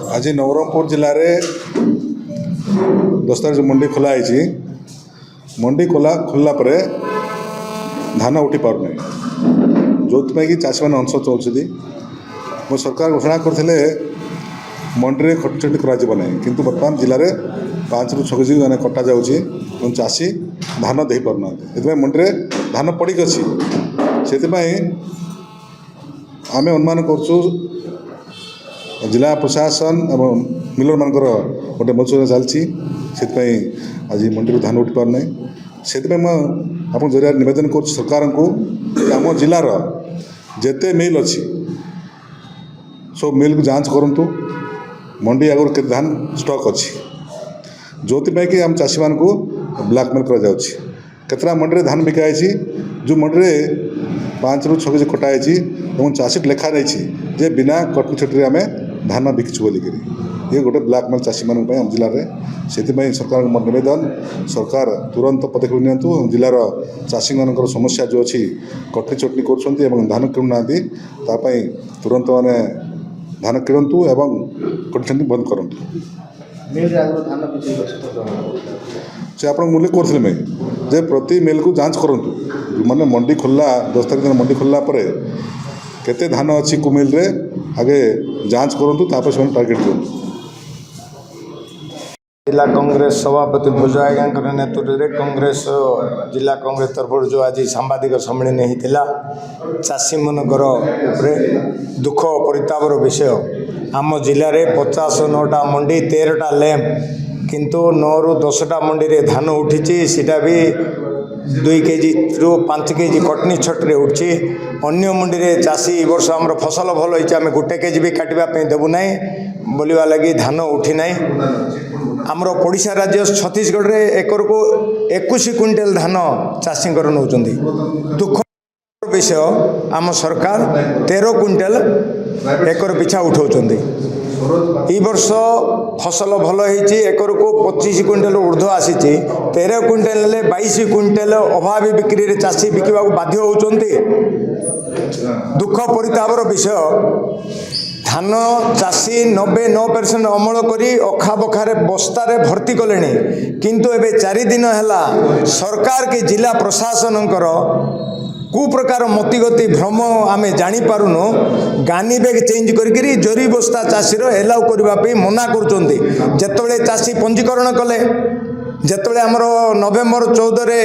आज नवरंगपुर जिले में 10 तारीख मंडी खोलाई मंडी खोलला पर धान उठी पार नहीं जो कि चाषी मैंने अंश चलती मो सरकार घोषणा करते मंडी में खटछटी कर किंतु बर्तमान जिले में 5 ରୁ 6 केजी मैंने कटा जाऊँगी चाषी धान दे पारना ये मंडी में धान पड़क अच्छी से आम अनुमान करूँ जिला प्रशासन एवं मिलर मान गोटे मजूर चलती आज मंडी धान उठी पारना से आप जरिया निवेदन कर सरकार को आम जिलार जेते मिल अच्छी सब मिल को जांच करूँ मंडी आगुरी के धान स्टॉक अच्छी जो कि आम चाषी मान को ब्लैकमेल करा मंडी धान बिकाई जो मंडी में 5 ରୁ 6 केजी कटाई और चाषी लेखा नहीं जे बिना कटछटी आम धान बिकिचु बोलिक ये गोटे ब्लैकमेल चाषी मान आम जिले में से सरकार निवेदन सरकार तुरंत पदक्षेप नियंतु जिलार चाषी मान समस्या जो अच्छी कटनी चटनी कर धान किणुना तुरंत मैंने धान किणतु एवं कटनी बंद करूँ से आप मूल्य करें जे प्रति मिल को जांच करूँ माने मंडी खोलला 10 तारीख दिन मंडी खोलला पर केते धान अच्छी को मिल रे आगे जांच करूँ से टार्गेट करूँ। जिला कांग्रेस सभापति भोज आज्ञा नेतृत्व में कांग्रेस जिला कांग्रेस तरफ जो आज सांबादिक सम्मेलन होता चाषी मनकर दुख परितापर विषय आम जिले में 59टा मंडी 13टा लैंप किंतु 9 ରୁ 10टा मंडी रे धान उठी सीटा भी 2 केजी ରୁ 5 केजी कटनी छटरे उठी अन्य मंडी रे चाषी वर्ष आम फसल भल होती आम 1 केजी भी काटापी देवु ना बोलवा लगी धान उठी ना आमर पड़ोसा राज्य छत्तीसगढ़ रे एकर को 21 क्विंटल धान चाषी नौ दुख विषय आम सरकार 13 क्विंटल एकर पिछा उठाउछन्ती ई वर्ष फसल भल होती एकर को 25 क्विंटल ऊर्ध्व आसी 13 क्विंटल 22 क्विंटल अभावी बिक्री रे चाषी बिकवा बाध्य होउछन्ती दुख परितापर विषय धान चाषी 99% अमल करी अखा बखारे बस्तारे भर्ती कले किंतु एबे 4 दिन है सरकार के जिला प्रशासन कु प्रकार मतिगति भ्रम आमे जानी पारुनु गानी बैग चेंज करी जरी बस्ता चाषीर एलाउ करने मना कर चाषी पंजीकरण कले जिते आमर नवेम्बर 14 रे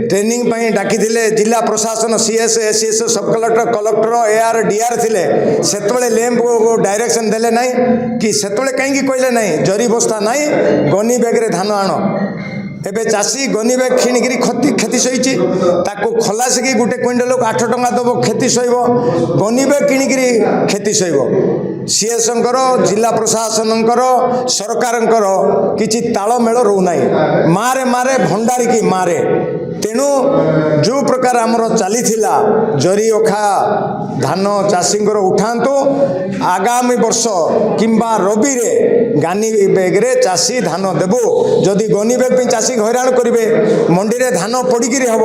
ट्रेनिंग डाकी जिला प्रशासन सीएस एसीएस सब कलेक्टर कलेक्टर एआर डीआर थिले सेतबेले लैंप को डायरेक्शन देले नाई कि सेतबेले कहीं कहले नाई जरी बस्ता नाई गनी बैग रे धान आण एबे चाषी गनी बैग किणिकी क्षति सही खलासिकी 1 क्विंटल को 8 टंका दब क्षति सह गनी बैग किणिकी क्षति सह सीएस जिला प्रशासन सरकार किसी तालमेल रोना मारे मारे भंडारी की मारे तेणु जो प्रकार आमर चली जरी अखा धान चाषी उठातु आगामी वर्ष किंबा रबी रे गानी बैग रे चाषी धान देबु जदि गनी बैग चाषी हैरान करेंगे मंडी रे धान पड़क हम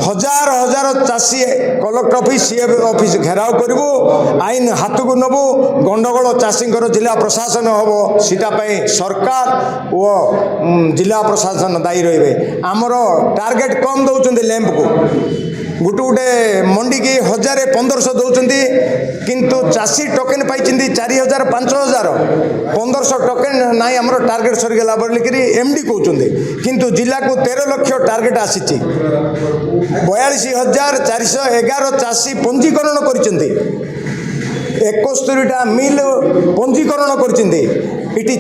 हजार हजार चाषी कलेक्टर ऑफिस सीएफ ऑफिस घेराव करूँ आईन हाथ को नबू गंडगोल चाषी जिला प्रशासन हम सीटापी सरकार और जिला प्रशासन दायी रे आमर टार्गेट कम दौरान लैंप को गोटे गोटे मंडी की 1000-1500 दौरान किंतु चाषी टोकेन पाई 4000-5000 1500 टोकेन नाई आमर टार्गेट सरीगला बोलिकी एमडी कहते किंतु जिला को 13 लाख टार्गेट आसी 42411 चाषी पंजीकरण कर 71टा मिल पंजीकरण करती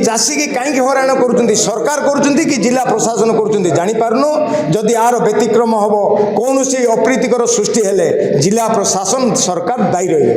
चाषी की कहीं हैरान कर सरकार कर जिला प्रशासन कर जापारनु जदि यार व्यतिक्रम हम कौन अप्रीतिकर सृष्टि हेले जिला प्रशासन सरकार दायी रहे।